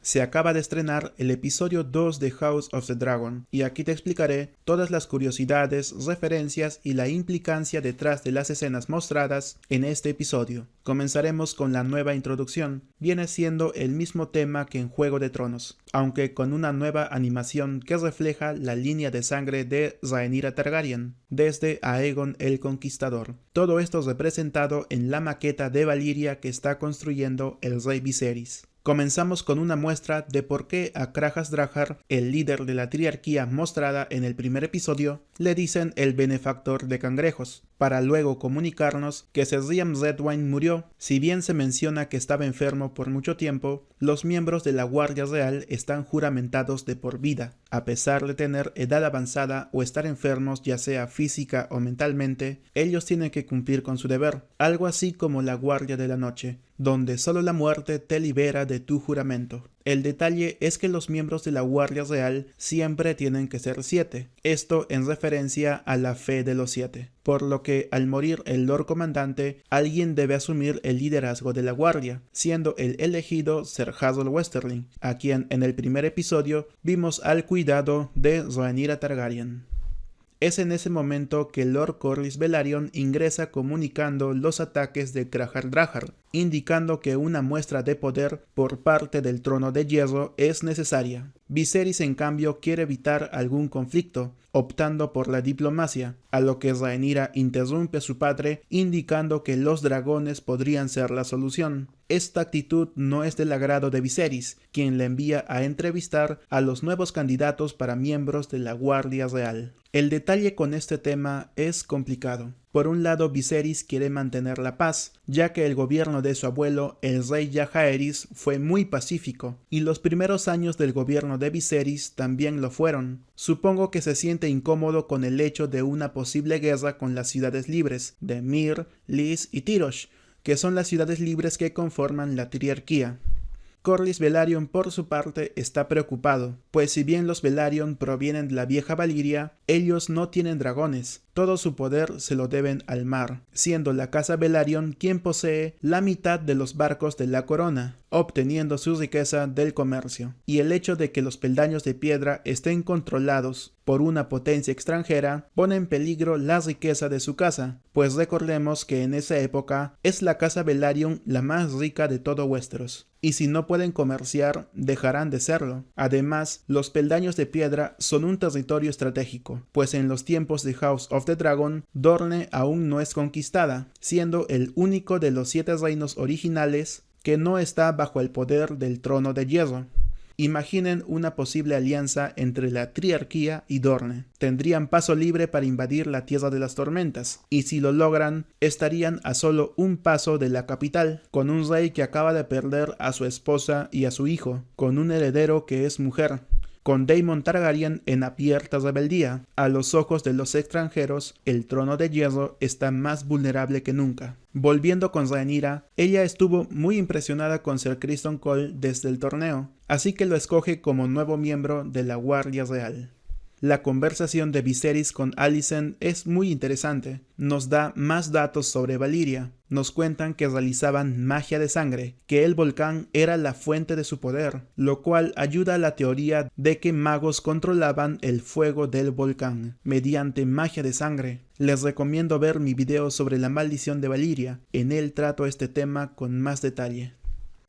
Se acaba de estrenar el episodio 2 de House of the Dragon, y aquí te explicaré todas las curiosidades, referencias y la implicancia detrás de las escenas mostradas en este episodio. Comenzaremos con la nueva introducción. Viene siendo el mismo tema que en Juego de Tronos, aunque con una nueva animación que refleja la línea de sangre de Rhaenyra Targaryen, desde Aegon el Conquistador. Todo esto representado en la maqueta de Valyria que está construyendo el rey Viserys. Comenzamos con una muestra de por qué a Krajas Draghar, el líder de la triarquía mostrada en el primer episodio, le dicen el benefactor de cangrejos, para luego comunicarnos que Ser Riam Redwyne murió. Si bien se menciona que estaba enfermo por mucho tiempo, los miembros de la Guardia Real están juramentados de por vida, a pesar de tener edad avanzada o estar enfermos ya sea física o mentalmente, ellos tienen que cumplir con su deber, algo así como la Guardia de la Noche, donde solo la muerte te libera de tu juramento. El detalle es que los miembros de la Guardia Real siempre tienen que ser 7, esto en referencia a la fe de los 7, por lo que al morir el Lord Comandante, alguien debe asumir el liderazgo de la Guardia, siendo el elegido Ser Harold Westerling, a quien en el primer episodio vimos al cuidado de Rhaenyra Targaryen. Es en ese momento que Lord Corlys Velaryon ingresa comunicando los ataques de Krajas Draghar, indicando que una muestra de poder por parte del Trono de Hierro es necesaria. Viserys en cambio quiere evitar algún conflicto, optando por la diplomacia, a lo que Rhaenyra interrumpe a su padre indicando que los dragones podrían ser la solución. Esta actitud no es del agrado de Viserys, quien le envía a entrevistar a los nuevos candidatos para miembros de la Guardia Real. El detalle con este tema es complicado. Por un lado, Viserys quiere mantener la paz, ya que el gobierno de su abuelo, el rey Jaehaerys, fue muy pacífico, y los primeros años del gobierno de Viserys también lo fueron. Supongo que se siente incómodo con el hecho de una posible guerra con las ciudades libres, de Myr, Lys y Tyrosh, que son las ciudades libres que conforman la triarquía. Corlys Velaryon por su parte está preocupado, pues si bien los Velaryon provienen de la vieja Valyria, ellos no tienen dragones. Todo su poder se lo deben al mar, siendo la casa Velaryon quien posee la mitad de los barcos de la corona, obteniendo su riqueza del comercio. Y el hecho de que los peldaños de piedra estén controlados por una potencia extranjera pone en peligro la riqueza de su casa, pues recordemos que en esa época es la casa Velaryon la más rica de todo Westeros. Y si no pueden comerciar, dejarán de serlo. Además, los peldaños de piedra son un territorio estratégico, pues en los tiempos de House of the Dragon, Dorne aún no es conquistada, siendo el único de los 7 reinos originales que no está bajo el poder del Trono de Hierro. Imaginen una posible alianza entre la triarquía y Dorne. Tendrían paso libre para invadir la Tierra de las Tormentas, y si lo logran, estarían a solo un paso de la capital, con un rey que acaba de perder a su esposa y a su hijo, con un heredero que es mujer, con Daemon Targaryen en abierta rebeldía. A los ojos de los extranjeros, el Trono de Hierro está más vulnerable que nunca. Volviendo con Rhaenyra, ella estuvo muy impresionada con Ser Criston Cole desde el torneo, así que lo escoge como nuevo miembro de la Guardia Real. La conversación de Viserys con Alicent es muy interesante. Nos da más datos sobre Valyria. Nos cuentan que realizaban magia de sangre, que el volcán era la fuente de su poder, lo cual ayuda a la teoría de que magos controlaban el fuego del volcán mediante magia de sangre. Les recomiendo ver mi video sobre la maldición de Valyria. En él trato este tema con más detalle.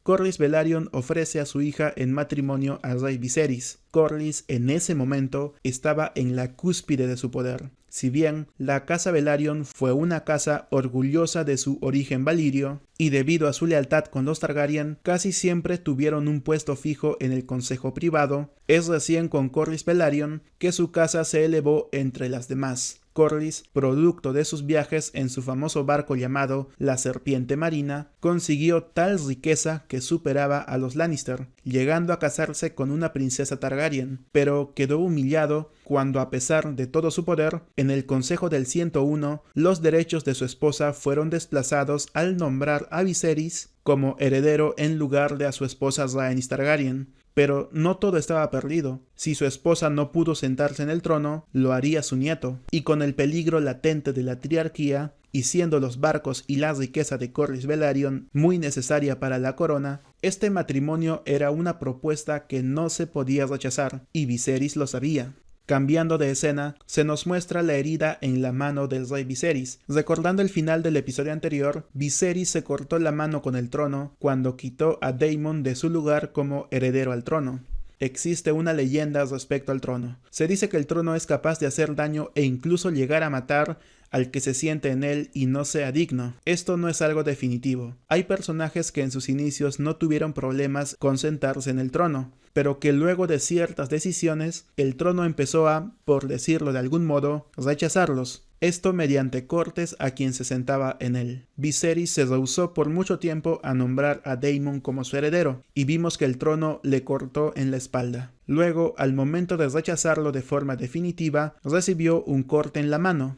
Corlys Velaryon ofrece a su hija en matrimonio al rey Viserys. Corlys en ese momento estaba en la cúspide de su poder. Si bien la casa Velaryon fue una casa orgullosa de su origen valirio, y debido a su lealtad con los Targaryen, casi siempre tuvieron un puesto fijo en el consejo privado, es recién con Corlys Velaryon que su casa se elevó entre las demás. Corlys, producto de sus viajes en su famoso barco llamado la Serpiente Marina, consiguió tal riqueza que superaba a los Lannister, llegando a casarse con una princesa Targaryen, pero quedó humillado cuando, a pesar de todo su poder, en el Consejo del 101, los derechos de su esposa fueron desplazados al nombrar a Viserys como heredero en lugar de a su esposa Rhaenys Targaryen. Pero no todo estaba perdido. Si su esposa no pudo sentarse en el trono, lo haría su nieto, y con el peligro latente de la triarquía, y siendo los barcos y la riqueza de Corlys Velaryon muy necesaria para la corona, este matrimonio era una propuesta que no se podía rechazar, y Viserys lo sabía. Cambiando de escena, se nos muestra la herida en la mano del rey Viserys. Recordando el final del episodio anterior, Viserys se cortó la mano con el trono cuando quitó a Daemon de su lugar como heredero al trono. Existe una leyenda respecto al trono. Se dice que el trono es capaz de hacer daño e incluso llegar a matar al que se siente en él y no sea digno. Esto no es algo definitivo. Hay personajes que en sus inicios no tuvieron problemas con sentarse en el trono, pero que luego de ciertas decisiones, el trono empezó a, por decirlo de algún modo, rechazarlos. Esto mediante cortes a quien se sentaba en él. Viserys se rehusó por mucho tiempo a nombrar a Daemon como su heredero, y vimos que el trono le cortó en la espalda. Luego, al momento de rechazarlo de forma definitiva, recibió un corte en la mano.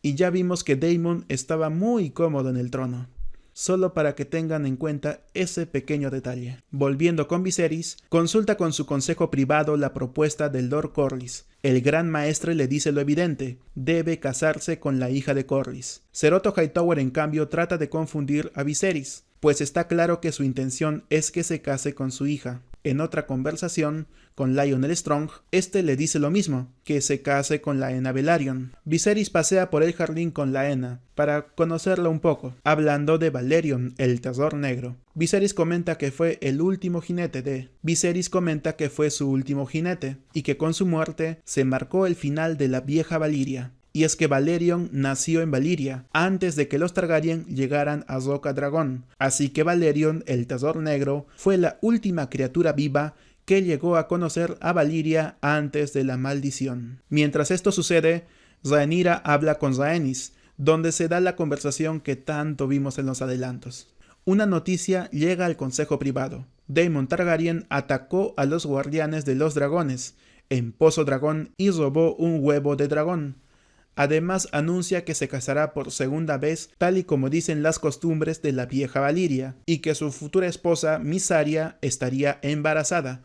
Y ya vimos que Daemon estaba muy cómodo en el trono. Solo para que tengan en cuenta ese pequeño detalle. Volviendo con Viserys, consulta con su consejo privado la propuesta del Lord Corlys. El gran maestre le dice lo evidente: debe casarse con la hija de Corlys. Seroto Hightower en cambio trata de confundir a Viserys, pues está claro que su intención es que se case con su hija. En otra conversación con Lyonel Strong, este le dice lo mismo, que se case con Laena Velaryon. Viserys pasea por el jardín con Laena para conocerla un poco, hablando de Balerion, el Tesor Negro. Viserys comenta que fue el último jinete Viserys comenta que fue su último jinete, y que con su muerte se marcó el final de la vieja Valiria. Y es que Balerion nació en Valiria, antes de que los Targaryen llegaran a Roca Dragón, así que Balerion, el Tesor Negro, fue la última criatura viva que llegó a conocer a Valiria antes de la maldición. Mientras esto sucede, Rhaenyra habla con Rhaenys, donde se da la conversación que tanto vimos en los adelantos. Una noticia llega al consejo privado. Daemon Targaryen atacó a los guardianes de los dragones en Pozo Dragón y robó un huevo de dragón. Además anuncia que se casará por segunda vez, tal y como dicen las costumbres de la vieja Valiria, y que su futura esposa Mysaria estaría embarazada,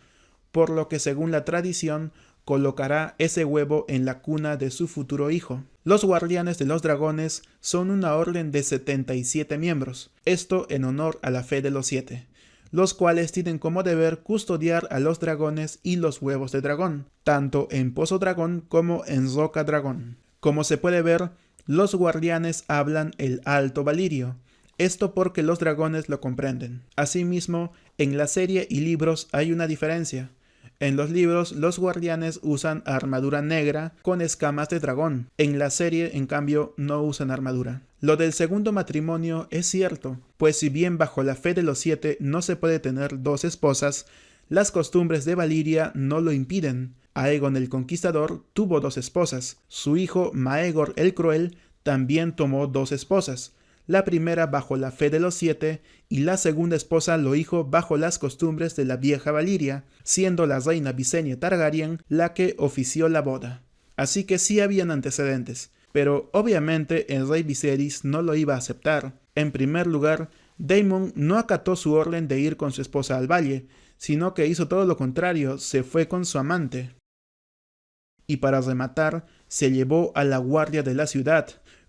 por lo que según la tradición colocará ese huevo en la cuna de su futuro hijo. Los guardianes de los dragones son una orden de 77 miembros, esto en honor a la fe de los 7, los cuales tienen como deber custodiar a los dragones y los huevos de dragón, tanto en Pozo Dragón como en Roca Dragón. Como se puede ver, los guardianes hablan el Alto Valirio, esto porque los dragones lo comprenden. Asimismo, en la serie y libros hay una diferencia. En los libros, los guardianes usan armadura negra con escamas de dragón. En la serie, en cambio, no usan armadura. Lo del segundo matrimonio es cierto, pues si bien bajo la fe de los 7 no se puede tener 2 esposas, las costumbres de Valiria no lo impiden. Aegon el Conquistador tuvo 2 esposas. Su hijo Maegor el Cruel también tomó 2 esposas. La primera bajo la fe de los 7 y la segunda esposa lo hizo bajo las costumbres de la vieja Valiria, siendo la reina Visenya Targaryen la que ofició la boda. Así que sí habían antecedentes, pero obviamente el rey Viserys no lo iba a aceptar. En primer lugar, Daemon no acató su orden de ir con su esposa al valle, sino que hizo todo lo contrario, se fue con su amante. Y para rematar, se llevó a la guardia de la ciudad,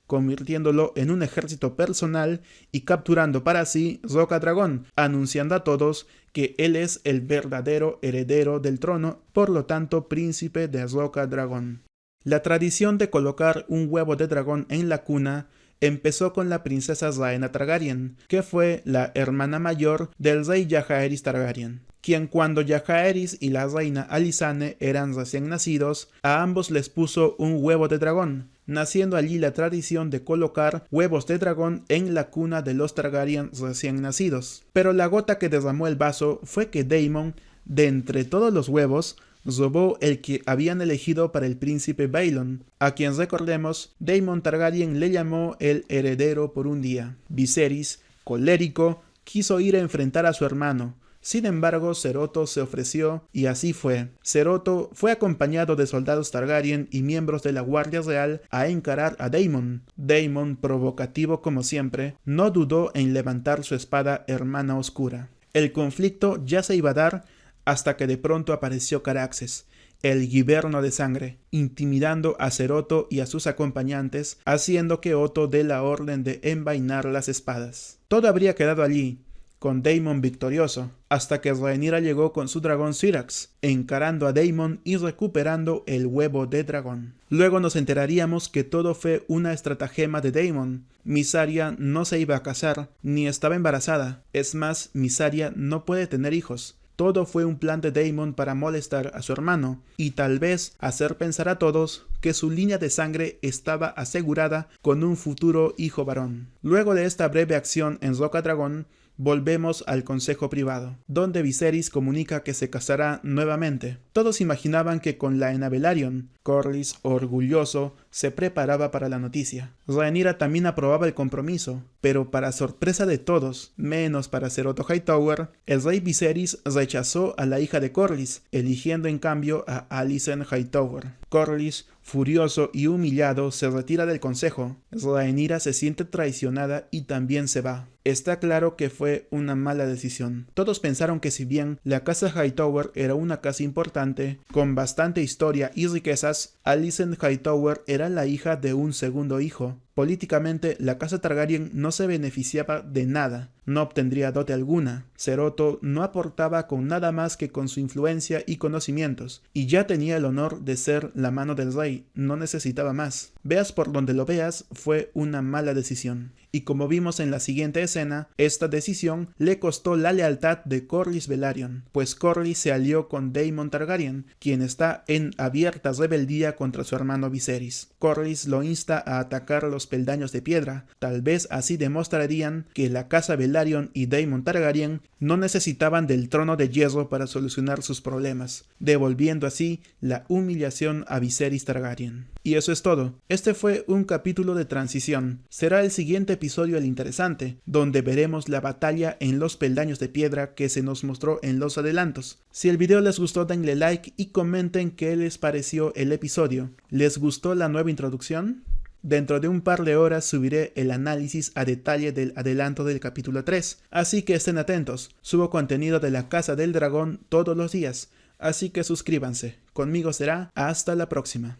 convirtiéndolo en un ejército personal y capturando para sí Roca Dragón, anunciando a todos que él es el verdadero heredero del trono, por lo tanto príncipe de Roca Dragón. La tradición de colocar un huevo de dragón en la cuna empezó con la princesa Rhaena Targaryen, que fue la hermana mayor del rey Jaehaerys Targaryen, quien cuando Jaehaerys y la reina Alysanne eran recién nacidos, a ambos les puso un huevo de dragón, naciendo allí la tradición de colocar huevos de dragón en la cuna de los Targaryen recién nacidos. Pero la gota que derramó el vaso fue que Daemon, de entre todos los huevos, robó el que habían elegido para el príncipe Baelon, a quien recordemos, Daemon Targaryen le llamó el heredero por un día. Viserys, colérico, quiso ir a enfrentar a su hermano. Sin embargo, Seroto se ofreció y así fue. Seroto fue acompañado de soldados Targaryen y miembros de la Guardia Real a encarar a Daemon. Daemon, provocativo como siempre, no dudó en levantar su espada hermana oscura. El conflicto ya se iba a dar hasta que de pronto apareció Caraxes, el Giverno de Sangre, intimidando a Ser Otto y a sus acompañantes, haciendo que Otto dé la orden de envainar las espadas. Todo habría quedado allí, con Daemon victorioso, hasta que Rhaenyra llegó con su dragón Syrax, encarando a Daemon y recuperando el huevo de dragón. Luego nos enteraríamos que todo fue una estratagema de Daemon. Mysaria no se iba a casar, ni estaba embarazada. Es más, Mysaria no puede tener hijos. Todo fue un plan de Daemon para molestar a su hermano y tal vez hacer pensar a todos que su línea de sangre estaba asegurada con un futuro hijo varón. Luego de esta breve acción en Rocadragón, volvemos al consejo privado, donde Viserys comunica que se casará nuevamente. Todos imaginaban que con Laena Velaryon, Corlys, orgulloso, se preparaba para la noticia. Rhaenyra también aprobaba el compromiso, pero para sorpresa de todos, menos para Ser Otto Hightower, el rey Viserys rechazó a la hija de Corlys, eligiendo en cambio a Alicent Hightower. Corlys, furioso y humillado, se retira del consejo. Rhaenyra se siente traicionada y también se va. Está claro que fue una mala decisión. Todos pensaron que si bien la casa Hightower era una casa importante, con bastante historia y riquezas, Alicent Hightower era la hija de un segundo hijo. Políticamente, la casa Targaryen no se beneficiaba de nada, no obtendría dote alguna. Ser Otto no aportaba con nada más que con su influencia y conocimientos, y ya tenía el honor de ser la mano del rey, no necesitaba más. Veas por donde lo veas, fue una mala decisión. Y como vimos en la siguiente escena, esta decisión le costó la lealtad de Corlys Velaryon, pues Corlys se alió con Daemon Targaryen, quien está en abierta rebeldía contra su hermano Viserys. Corlys lo insta a atacar los peldaños de piedra, tal vez así demostrarían que la casa Velaryon y Daemon Targaryen no necesitaban del trono de hierro para solucionar sus problemas, devolviendo así la humillación a Viserys Targaryen. Y eso es todo. Este fue un capítulo de transición. Será el siguiente episodio el interesante, donde veremos la batalla en los peldaños de piedra que se nos mostró en los adelantos. Si el video les gustó, denle like y comenten qué les pareció el episodio. ¿Les gustó la nueva introducción? Dentro de un par de horas subiré el análisis a detalle del adelanto del capítulo 3, así que estén atentos. Subo contenido de la Casa del Dragón todos los días, así que suscríbanse. Conmigo será hasta la próxima.